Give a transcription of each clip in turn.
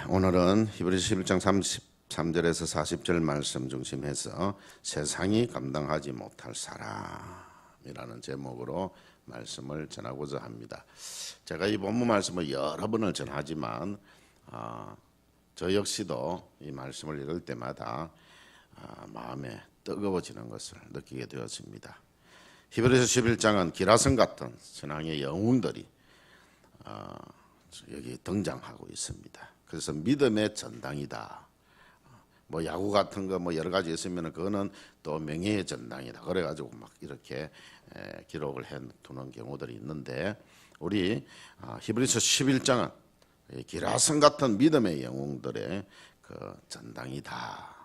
오늘은 히브리서 11장 33절에서 40절 말씀 중심해서 세상이 감당하지 못할 사람이라는 제목으로 말씀을 전하고자 합니다. 제가 이 본문 말씀을 여러 번을 전하지만 저 역시도 이 말씀을 읽을 때마다 마음에 뜨거워지는 것을 느끼게 되었습니다. 히브리서 11장은 기라성 같은 신앙의 영웅들이 여기 등장하고 있습니다. 그래서 믿음의 전당이다. 뭐 야구 같은 거 뭐 여러 가지 있으면 그거는 또 명예의 전당이다. 그래가지고 막 이렇게 기록을 해 두는 경우들이 있는데 우리 히브리서 11장은 기라성 같은 믿음의 영웅들의 그 전당이다.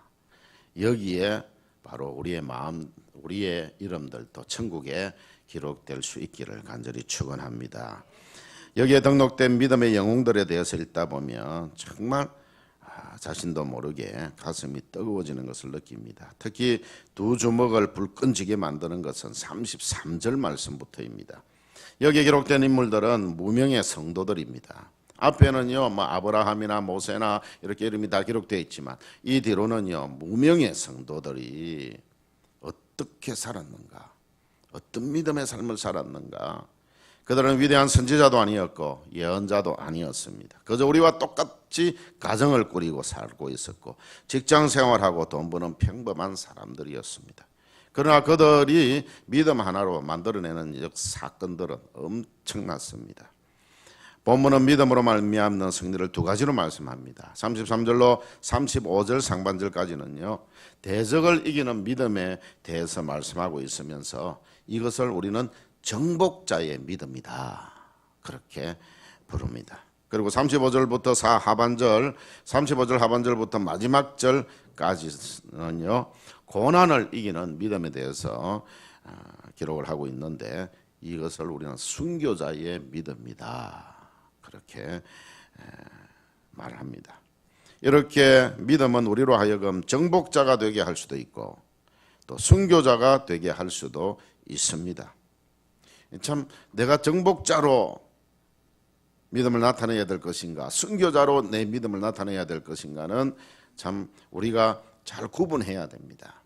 여기에 바로 우리의 마음, 우리의 이름들도 천국에 기록될 수 있기를 간절히 축원합니다. 여기에 등록된 믿음의 영웅들에 대해서 읽다 보면 정말 자신도 모르게 가슴이 뜨거워지는 것을 느낍니다. 특히 두 주먹을 불 끈지게 만드는 것은 33절 말씀부터입니다. 여기에 기록된 인물들은 무명의 성도들입니다. 앞에는요, 뭐 아브라함이나 모세나 이렇게 이름이 다 기록되어 있지만 이 뒤로는요, 무명의 성도들이 어떻게 살았는가, 어떤 믿음의 삶을 살았는가. 그들은 위대한 선지자도 아니었고 예언자도 아니었습니다. 그저 우리와 똑같이 가정을 꾸리고 살고 있었고 직장 생활하고 돈 버는 평범한 사람들이었습니다. 그러나 그들이 믿음 하나로 만들어내는 사건들은 엄청났습니다. 본문은 믿음으로 말미암는 승리를 두 가지로 말씀합니다. 33절로 35절 상반절까지는요, 대적을 이기는 믿음에 대해서 말씀하고 있으면서 이것을 우리는 정복자의 믿음이다. 그렇게 부릅니다. 그리고 35절부터 35절 하반절부터 마지막 절까지는요, 고난을 이기는 믿음에 대해서 기록을 하고 있는데 이것을 우리는 순교자의 믿음이다. 그렇게 말합니다. 이렇게 믿음은 우리로 하여금 정복자가 되게 할 수도 있고 또 순교자가 되게 할 수도 있습니다. 참 내가 정복자로 믿음을 나타내야 될 것인가, 순교자로 내 믿음을 나타내야 될 것인가는 참 우리가 잘 구분해야 됩니다.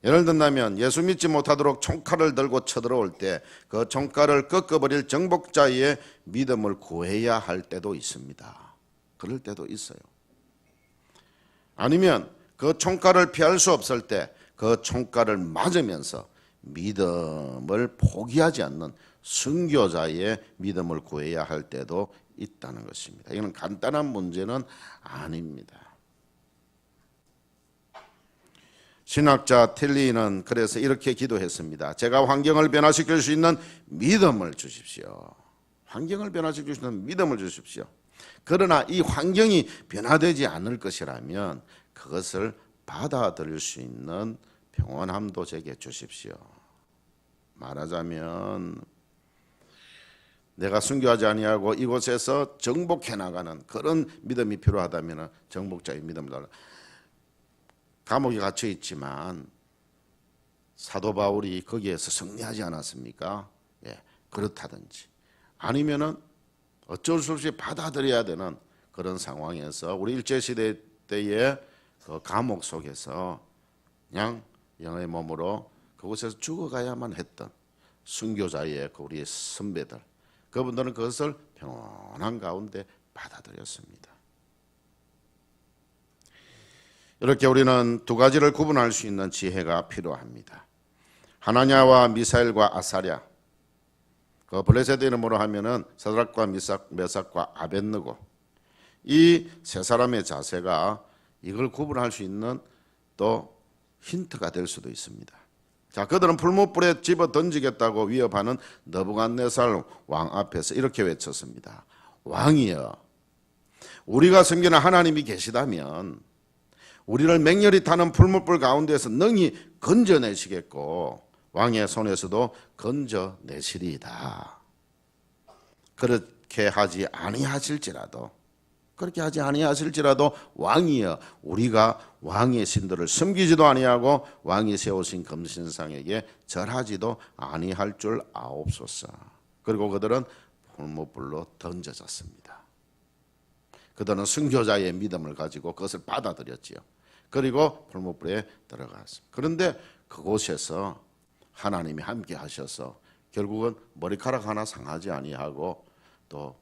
예를 든다면 예수 믿지 못하도록 총칼을 들고 쳐들어올 때 그 총칼을 꺾어버릴 정복자의 믿음을 구해야 할 때도 있습니다. 그럴 때도 있어요. 아니면 그 총칼을 피할 수 없을 때 그 총칼을 맞으면서 믿음을 포기하지 않는 순교자의 믿음을 구해야 할 때도 있다는 것입니다. 이건 간단한 문제는 아닙니다. 신학자 틸리는 그래서 이렇게 기도했습니다. 제가 환경을 변화시킬 수 있는 믿음을 주십시오. 환경을 변화시킬 수 있는 믿음을 주십시오. 그러나 이 환경이 변화되지 않을 것이라면 그것을 받아들일 수 있는 평온함도 제게 주십시오. 말하자면 내가 순교하지 아니하고 이곳에서 정복해 나가는 그런 믿음이 필요하다면 정복자의 믿음을 달라. 감옥에 갇혀 있지만 사도 바울이 거기에서 승리하지 않았습니까? 예, 그렇다든지 아니면은 어쩔 수 없이 받아들여야 되는 그런 상황에서 우리 일제시대 때의 그 감옥 속에서 그냥 영의 몸으로 그곳에서 죽어가야만 했던 순교자의 그 우리의 선배들, 그분들은 그것을 평온한 가운데 받아들였습니다. 이렇게 우리는 두 가지를 구분할 수 있는 지혜가 필요합니다. 하나냐와 미사엘과 아사랴, 그 블레셋 이름으로 하면은 사드락과 메삭과 아벳느고, 이 세 사람의 자세가 이걸 구분할 수 있는 또 힌트가 될 수도 있습니다. 자, 그들은 풀무불에 집어 던지겠다고 위협하는 느부갓네살 왕 앞에서 이렇게 외쳤습니다. 왕이여, 우리가 섬기는 하나님이 계시다면 우리를 맹렬히 타는 풀무불 가운데서 능히 건져내시겠고 왕의 손에서도 건져내시리이다. 그렇게 하지 아니하실지라도 왕이여, 우리가 왕의 신들을 섬기지도 아니하고 왕이 세우신 금신상에게 절하지도 아니할 줄 아옵소서. 그리고 그들은 풀무불로 던져졌습니다. 그들은 순교자의 믿음을 가지고 그것을 받아들였지요. 그리고 풀무불에 들어갔습니다. 그런데 그곳에서 하나님이 함께 하셔서 결국은 머리카락 하나 상하지 아니하고 또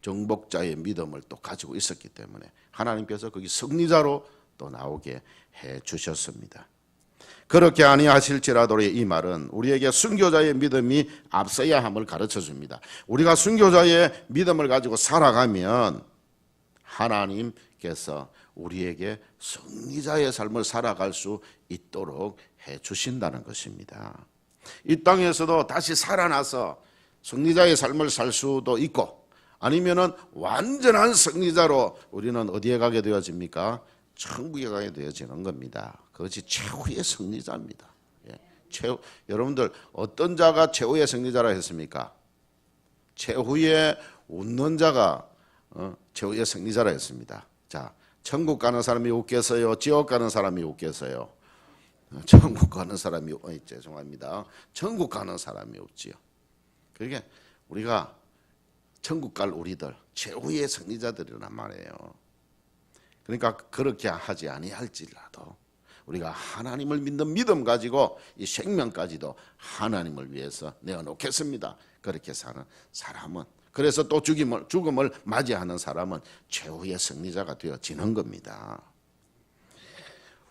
정복자의 믿음을 또 가지고 있었기 때문에 하나님께서 거기 승리자로 또 나오게 해 주셨습니다. 그렇게 아니하실지라도 이 말은 우리에게 순교자의 믿음이 앞서야 함을 가르쳐 줍니다. 우리가 순교자의 믿음을 가지고 살아가면 하나님께서 우리에게 승리자의 삶을 살아갈 수 있도록 해 주신다는 것입니다. 이 땅에서도 다시 살아나서 승리자의 삶을 살 수도 있고 아니면은 완전한 승리자로 우리는 어디에 가게 되어집니까? 천국에 가게 되어지는 겁니다. 그것이 최후의 승리자입니다. 여러분들 어떤 자가 최후의 승리자라 했습니까? 최후의 웃는 자가 최후의 승리자라 했습니다. 자, 천국 가는 사람이 웃겠어요? 지옥 가는 사람이 웃겠어요? 천국 가는 사람이 죄송합니다. 천국 가는 사람이 웃지요. 그러니까 우리가 천국 갈 우리들 최후의 승리자들이란 말이에요. 그러니까 그렇게 하지 아니할지라도 우리가 하나님을 믿는 믿음 가지고 이 생명까지도 하나님을 위해서 내어놓겠습니다. 그렇게 사는 사람은 그래서 또 죽음을 맞이하는 사람은 최후의 승리자가 되어지는 겁니다.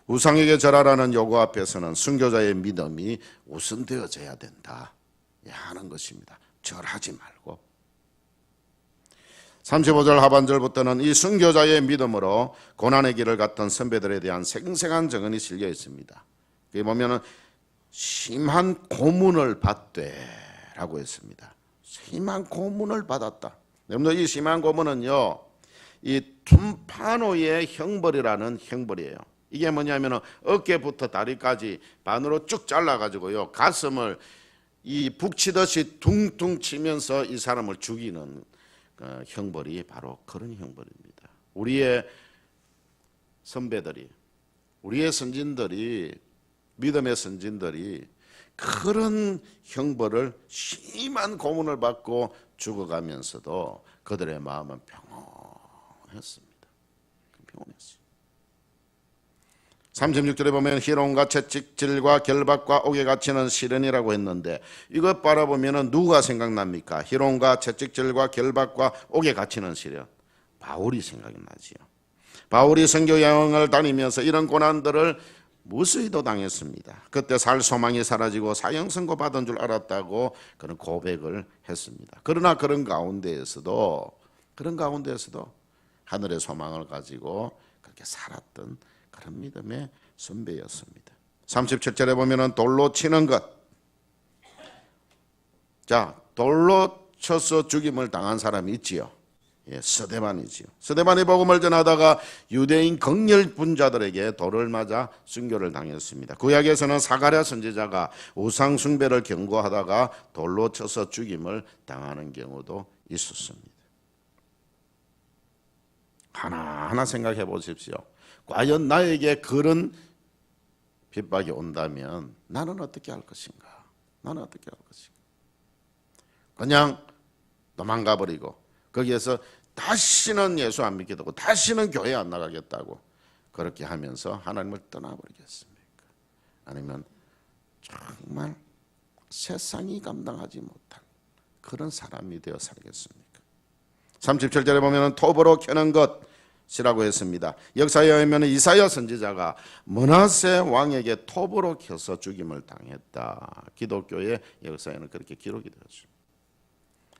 우상에게 절하라는 요구 앞에서는 순교자의 믿음이 우선되어져야 된다 하는 것입니다. 절하지 말고 35절 하반절부터는 이 순교자의 믿음으로 고난의 길을 갔던 선배들에 대한 생생한 증언이 실려 있습니다. 여기 보면은 심한 고문을 받되라고 했습니다. 심한 고문을 받았다. 여러분들 이 심한 고문은요, 이 툼파노의 형벌이라는 형벌이에요. 이게 뭐냐면은 어깨부터 다리까지 반으로 쭉 잘라가지고요, 가슴을 이 북치듯이 둥둥 치면서 이 사람을 죽이는 형벌이 바로 그런 형벌입니다. 우리의 선배들이, 우리의 선진들이, 믿음의 선진들이 그런 형벌을 심한 고문을 받고 죽어가면서도 그들의 마음은 평온했습니다. 평온했어요. 36절에 보면 희롱과 채찍질과 결박과 옥에 갇히는 시련이라고 했는데 이것 바라보면 누가 생각납니까? 희롱과 채찍질과 결박과 옥에 갇히는 시련. 바울이 생각이 나지요. 바울이 선교 여행을 다니면서 이런 고난들을 무수히도 당했습니다. 그때 살 소망이 사라지고 사형 선고 받은 줄 알았다고 그런 고백을 했습니다. 그러나 그런 가운데에서도 하늘의 소망을 가지고 그렇게 살았던 그런 믿음의 선배였습니다. 37절에 보면은 돌로 치는 것. 자, 돌로 쳐서 죽임을 당한 사람이 있지요. 스데반이지요. 스데반이 복음을 전하다가 유대인 극렬 분자들에게 돌을 맞아 순교를 당했습니다. 구약에서는 사가랴 선지자가 우상 숭배를 경고하다가 돌로 쳐서 죽임을 당하는 경우도 있었습니다. 하나하나 생각해 보십시오. 과연 나에게 그런 핍박이 온다면 나는 어떻게 할 것인가? 나는 어떻게 할 것인가? 그냥 도망가 버리고 거기에서 다시는 예수 안 믿겠다고 다시는 교회 안 나가겠다고 그렇게 하면서 하나님을 떠나버리겠습니까? 아니면 정말 세상이 감당하지 못한 그런 사람이 되어 살겠습니까? 37절에 보면 톱으로 켜는 것이라고 했습니다. 역사에 의하면 이사야 선지자가 므낫세 왕에게 톱으로 켜서 죽임을 당했다. 기독교의 역사에는 그렇게 기록이 되었습니다.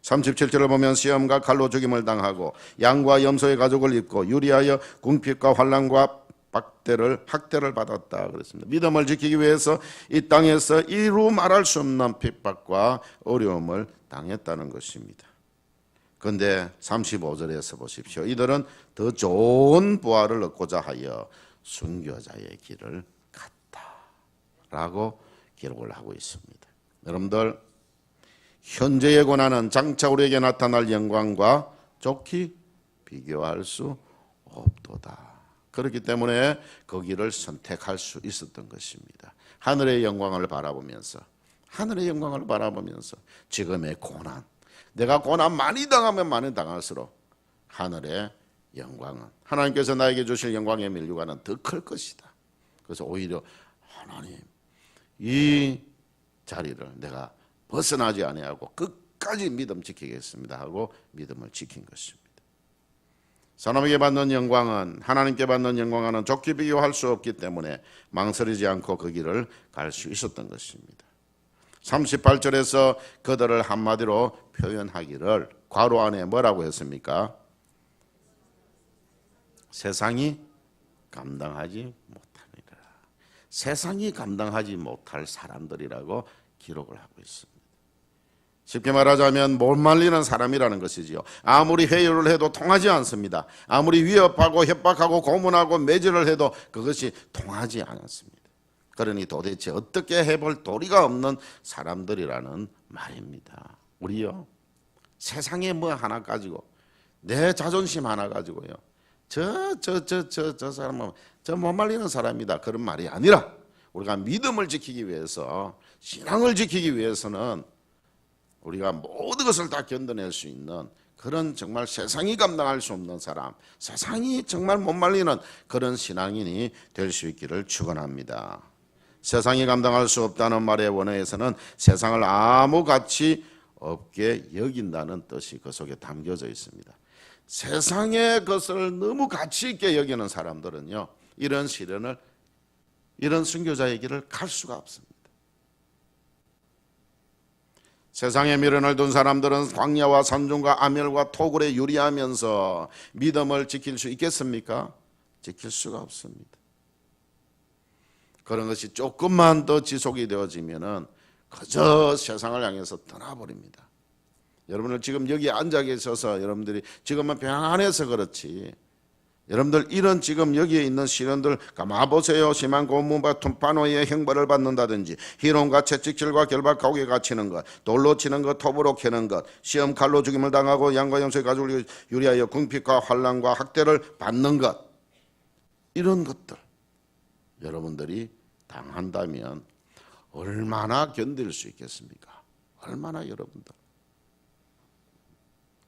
37절을 보면 시험과 칼로 죽임을 당하고 양과 염소의 가죽을 입고 유리하여 궁핍과 환난과 학대를 받았다 그랬습니다. 믿음을 지키기 위해서 이 땅에서 이루 말할 수 없는 핍박과 어려움을 당했다는 것입니다. 그런데 35절에서 보십시오. 이들은 더 좋은 부활을 얻고자 하여 순교자의 길을 갔다라고 기록을 하고 있습니다. 여러분들, 현재의 고난은 장차 우리에게 나타날 영광과 좋게 비교할 수 없도다. 그렇기 때문에 그 길을 선택할 수 있었던 것입니다. 하늘의 영광을 바라보면서 지금의 고난, 내가 고난 많이 당하면 많이 당할수록 하늘의 영광은 하나님께서 나에게 주실 영광의 면류관은 더 클 것이다. 그래서 오히려 하나님 이 자리를 내가 벗어나지 아니하고 끝까지 믿음 지키겠습니다 하고 믿음을 지킨 것입니다. 사람에게 받는 영광은 하나님께 받는 영광과는 좋게 비교할 수 없기 때문에 망설이지 않고 그 길을 갈 수 있었던 것입니다. 38절에서 그들을 한마디로 표현하기를 괄호 안에 뭐라고 했습니까? 세상이 감당하지 못하니라. 세상이 감당하지 못할 사람들이라고 기록을 하고 있습니다. 쉽게 말하자면 못 말리는 사람이라는 것이지요. 아무리 회유를 해도 통하지 않습니다. 아무리 위협하고 협박하고 고문하고 매질을 해도 그것이 통하지 않았습니다. 그러니 도대체 어떻게 해볼 도리가 없는 사람들이라는 말입니다. 우리요, 세상에 뭐 하나 가지고 내 자존심 하나 가지고요, 저 사람은 저 못 말리는 사람이다 그런 말이 아니라 우리가 믿음을 지키기 위해서, 신앙을 지키기 위해서는 우리가 모든 것을 다 견뎌낼 수 있는 그런 정말 세상이 감당할 수 없는 사람, 세상이 정말 못 말리는 그런 신앙인이 될 수 있기를 축원합니다. 세상이 감당할 수 없다는 말의 원어에서는 세상을 아무 가치 없게 여긴다는 뜻이 그 속에 담겨져 있습니다. 세상의 것을 너무 가치 있게 여기는 사람들은요, 이런 시련을, 이런 순교자의 길을 갈 수가 없습니다. 세상에 미련을 둔 사람들은 광야와 산중과 아멸과 토굴에 유리하면서 믿음을 지킬 수 있겠습니까? 지킬 수가 없습니다. 그런 것이 조금만 더 지속이 되어지면은 그저 세상을 향해서 떠나버립니다. 여러분들 지금 여기 앉아 계셔서 여러분들이 지금은 평안해서 그렇지, 여러분들 이런 지금 여기에 있는 시련들 가만보세요. 심한 고문과 툼파노의 형벌을 받는다든지, 희롱과 채찍질과 결박하게 갇히는 것, 돌로 치는 것, 톱으로 캐는 것, 시험 칼로 죽임을 당하고 양과 염소의 가죽을 유리하여 궁핍과 환난과 학대를 받는 것, 이런 것들 여러분들이 당한다면 얼마나 견딜 수 있겠습니까? 얼마나 여러분들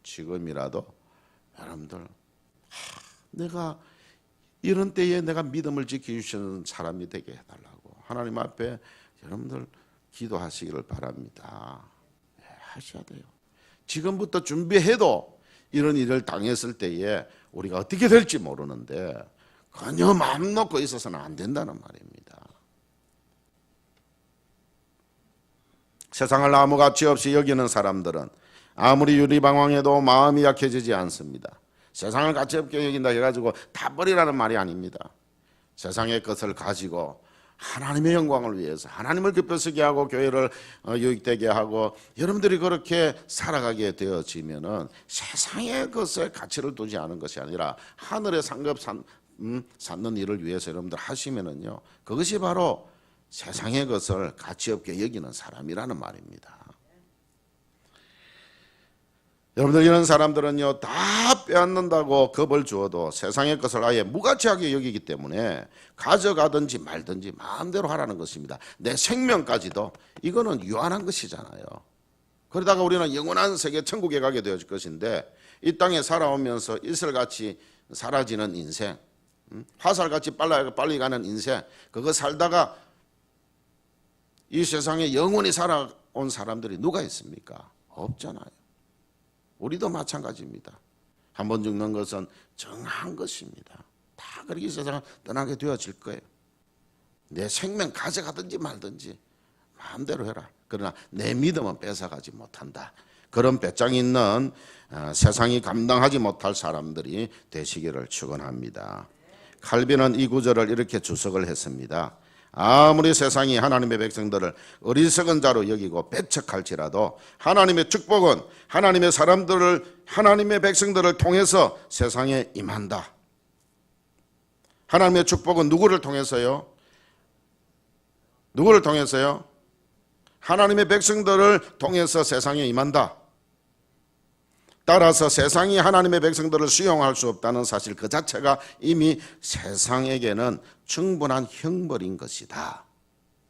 지금이라도 여러분들 내가 이런 때에 내가 믿음을 지켜주시는 사람이 되게 해달라고 하나님 앞에 여러분들 기도하시기를 바랍니다. 네, 하셔야 돼요. 지금부터 준비해도 이런 일을 당했을 때에 우리가 어떻게 될지 모르는데 그냥 마음 놓고 있어서는 안 된다는 말입니다. 세상을 아무 가치 없이 여기는 사람들은 아무리 유리방황해도 마음이 약해지지 않습니다. 세상을 가치 없게 여긴다 해가지고 다 버리라는 말이 아닙니다. 세상의 것을 가지고 하나님의 영광을 위해서 하나님을 기쁘시게 하고 교회를 유익되게 하고 여러분들이 그렇게 살아가게 되어지면은 세상의 것에 가치를 두지 않은 것이 아니라 하늘의 상급 쌓는 일을 위해서 여러분들 하시면은요, 그것이 바로 세상의 것을 가치 없게 여기는 사람이라는 말입니다. 여러분들 이런 사람들은요, 다 빼앗는다고 겁을 주어도 세상의 것을 아예 무가치하게 여기기 때문에 가져가든지 말든지 마음대로 하라는 것입니다. 내 생명까지도. 이거는 유한한 것이잖아요. 그러다가 우리는 영원한 세계 천국에 가게 되어질 것인데, 이 땅에 살아오면서 이슬같이 사라지는 인생, 화살같이 빨리 가는 인생, 그거 살다가 이 세상에 영원히 살아온 사람들이 누가 있습니까? 없잖아요. 우리도 마찬가지입니다. 한번 죽는 것은 정한 것입니다. 다 그렇게 이 세상을 떠나게 되어질 거예요. 내 생명 가져가든지 말든지 마음대로 해라. 그러나 내 믿음은 뺏어가지 못한다. 그런 배짱 있는 세상이 감당하지 못할 사람들이 되시기를 축원합니다. 칼빈은 이 구절을 이렇게 주석을 했습니다. 아무리 세상이 하나님의 백성들을 어리석은 자로 여기고 배척할지라도 하나님의 축복은 하나님의 사람들을, 하나님의 백성들을 통해서 세상에 임한다. 하나님의 축복은 누구를 통해서요? 누구를 통해서요? 하나님의 백성들을 통해서 세상에 임한다. 따라서 세상이 하나님의 백성들을 수용할 수 없다는 사실 그 자체가 이미 세상에게는 충분한 형벌인 것이다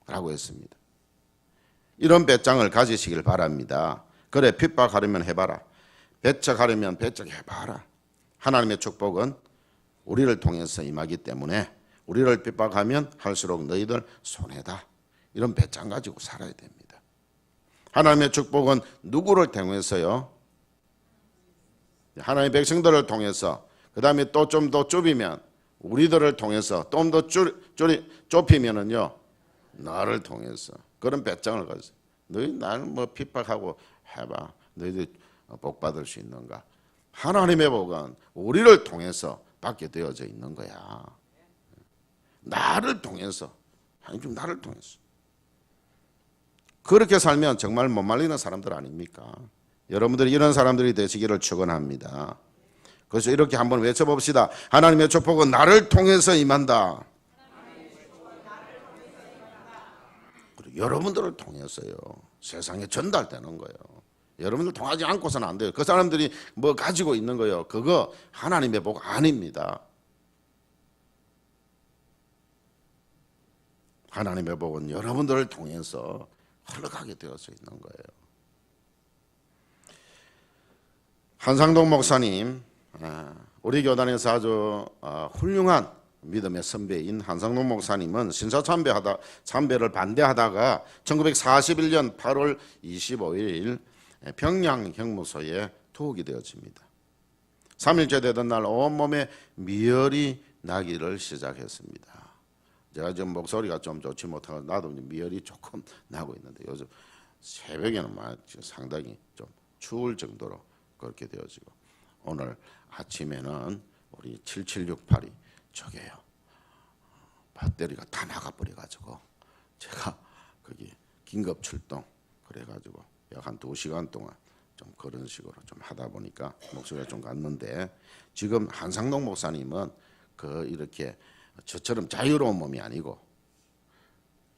라고 했습니다. 이런 배짱을 가지시길 바랍니다. 그래, 핍박하려면 해봐라. 배척하려면 배척해봐라. 하나님의 축복은 우리를 통해서 임하기 때문에 우리를 핍박하면 할수록 너희들 손해다. 이런 배짱 가지고 살아야 됩니다. 하나님의 축복은 누구를 통해서요? 하나님의 백성들을 통해서, 그 다음에 또 좀 더 좁히면 우리들을 통해서, 좀 더 좁히면은요, 나를 통해서. 그런 배짱을 가지고 너희 나를 뭐 핍박하고 해봐. 너희들 복 받을 수 있는가? 하나님의 복은 우리를 통해서 받게 되어져 있는 거야. 나를 통해서. 하나님 나를 통해서. 그렇게 살면 정말 못 말리는 사람들 아닙니까? 여러분들이 이런 사람들이 되시기를 축원합니다. 그래서 이렇게 한번 외쳐봅시다. 하나님의 축복은 나를 통해서 임한다. 그리고 여러분들을 통해서요, 세상에 전달되는 거예요. 여러분들 통하지 않고서는 안 돼요. 그 사람들이 뭐 가지고 있는 거예요, 그거 하나님의 복 아닙니다. 하나님의 복은 여러분들을 통해서 흘러가게 되어서 있는 거예요. 한상동 목사님, 우리 교단에서 아주 훌륭한 믿음의 선배인 한상동 목사님은 신사참배를 반대하다가 1941년 8월 25일 평양 형무소에 투옥이 되어집니다. 3일째 되던 날 온몸에 미열이 나기를 시작했습니다. 제가 지금 목소리가 좀 좋지 못하고 나도 미열이 조금 나고 있는데, 요즘 새벽에는 상당히 좀 추울 정도로 그렇게 되어지고, 오늘 아침에는 우리 7768이 저게요, 배터리가 다 나가버려 가지고 제가 거기 긴급 출동 그래가지고 약 한 2시간 동안 좀 그런 식으로 좀 하다 보니까 목소리가 좀 갔는데, 지금 한상동 목사님은 이렇게 저처럼 자유로운 몸이 아니고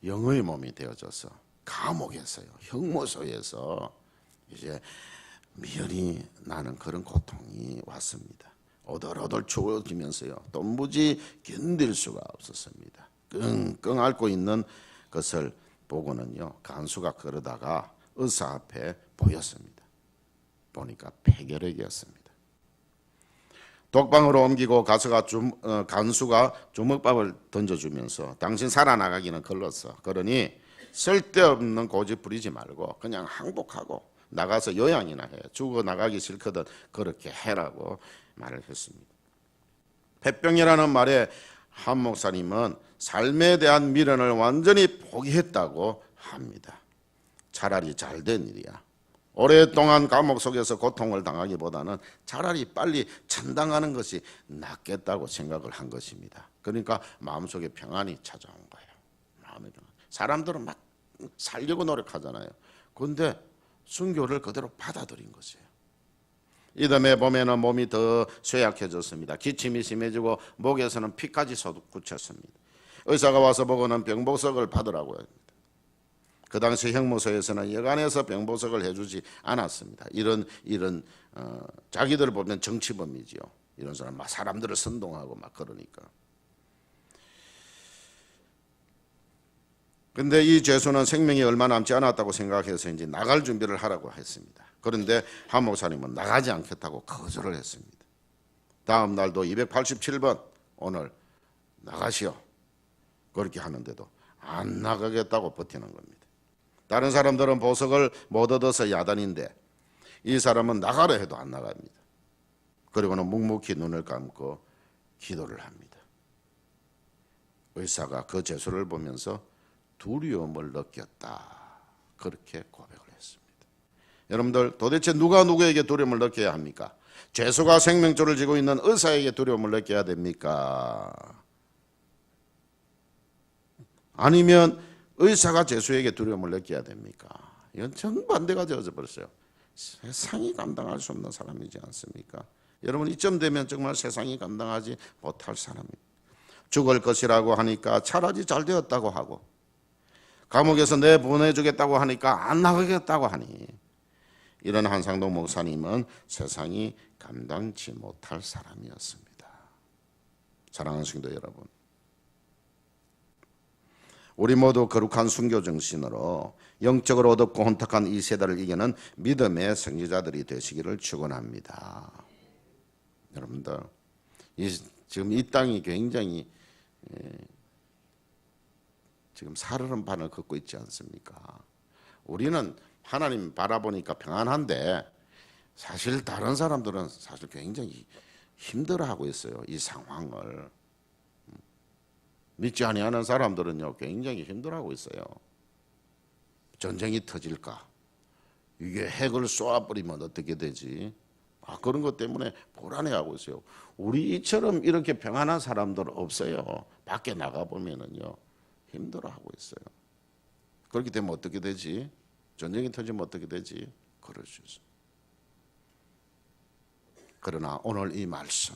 영의 몸이 되어져서 감옥에서요, 형무소에서 이제 미열이 나는 그런 고통이 왔습니다. 오돌오돌 추워지면서요, 도무지 견딜 수가 없었습니다. 끙끙 앓고 있는 것을 보고는요, 간수가 그러다가 의사 앞에 보였습니다. 보니까 폐결핵이었습니다. 독방으로 옮기고 가서가 간수가 주먹밥을 던져주면서 당신 살아나가기는 걸렀어. 그러니 쓸데없는 고집 부리지 말고 그냥 항복하고 나가서 요양이나 해. 죽어나가기 싫거든 그렇게 해라고 말을 했습니다. 폐병이라는 말에 한 목사님은 삶에 대한 미련을 완전히 포기했다고 합니다. 차라리 잘된 일이야. 오랫동안 감옥 속에서 고통을 당하기보다는 차라리 빨리 천당하는 것이 낫겠다고 생각을 한 것입니다. 그러니까 마음속에 평안이 찾아온 거예요. 마음의 평안. 사람들은 막 살려고 노력하잖아요. 그런데 순교를 그대로 받아들인 것이에요. 이듬해 봄에는 몸이 더 쇠약해졌습니다. 기침이 심해지고 목에서는 피까지 솟구쳤습니다. 의사가 와서 보고는 병보석을 받으라고 합니다. 그 당시 형무소에서는 여간해서 병보석을 해주지 않았습니다. 이런 자기들을 보면 정치범이지요. 이런 사람 막 사람들을 선동하고 막 그러니까. 근데 이 죄수는 생명이 얼마 남지 않았다고 생각해서 이제 나갈 준비를 하라고 했습니다. 그런데 한 목사님은 나가지 않겠다고 거절을 했습니다. 다음 날도 287번 오늘 나가시오. 그렇게 하는데도 안 나가겠다고 버티는 겁니다. 다른 사람들은 보석을 못 얻어서 야단인데 이 사람은 나가라 해도 안 나갑니다. 그리고는 묵묵히 눈을 감고 기도를 합니다. 의사가 그 죄수를 보면서 두려움을 느꼈다. 그렇게 고백을 했습니다. 여러분들 도대체 누가 누구에게 두려움을 느껴야 합니까? 죄수가 생명줄을 쥐고 있는 의사에게 두려움을 느껴야 됩니까? 아니면 의사가 죄수에게 두려움을 느껴야 됩니까? 이건 정반대가 되어져 버렸어요. 세상이 감당할 수 없는 사람이지 않습니까? 여러분 이쯤 되면 정말 세상이 감당하지 못할 사람입니다. 죽을 것이라고 하니까 차라리 잘 되었다고 하고, 감옥에서 내보내주겠다고 하니까 안 나가겠다고 하니, 이런 한상동 목사님은 세상이 감당치 못할 사람이었습니다. 사랑하는 성도 여러분, 우리 모두 거룩한 순교 정신으로 영적으로 어둡고 혼탁한 이 세대를 이기는 믿음의 승리자들이 되시기를 축원합니다. 여러분들, 지금 이 땅이 굉장히 지금 살얼음 반을 걷고 있지 않습니까? 우리는 하나님 바라보니까 평안한데 사실 다른 사람들은 사실 굉장히 힘들어하고 있어요. 이 상황을 믿지 아니하는 사람들은요 굉장히 힘들어하고 있어요. 전쟁이 터질까? 이게 핵을 쏘아버리면 어떻게 되지? 그런 것 때문에 불안해하고 있어요. 우리처럼 이렇게 평안한 사람들 없어요. 밖에 나가보면은요 힘들어하고 있어요. 그렇게 되면 어떻게 되지? 전쟁이 터지면 어떻게 되지? 그럴 수 있어요. 그러나 오늘 이 말씀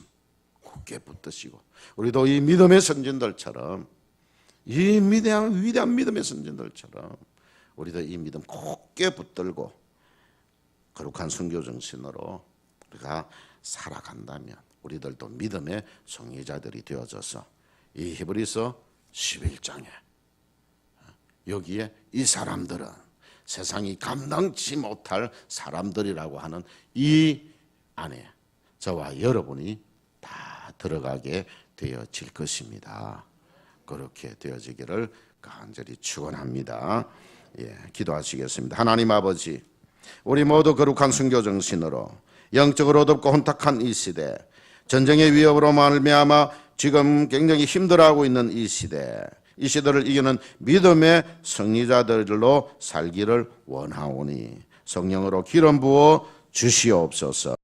굳게 붙드시고 우리도 이 믿음의 선진들처럼 이 위대한 믿음의 선진들처럼 우리도 이 믿음 굳게 붙들고 거룩한 순교 정신으로 우리가 살아간다면 우리들도 믿음의 성리자들이 되어져서 이 히브리서 11장에 여기에 이 사람들은 세상이 감당치 못할 사람들이라고 하는 이 안에 저와 여러분이 다 들어가게 되어질 것입니다. 그렇게 되어지기를 간절히 축원합니다. 기도하시겠습니다. 하나님 아버지, 우리 모두 거룩한 순교 정신으로 영적으로 어둡고 혼탁한 이 시대, 전쟁의 위협으로 말미암아 지금 굉장히 힘들어하고 있는 이 시대를 이기는 믿음의 승리자들로 살기를 원하오니 성령으로 기름 부어 주시옵소서.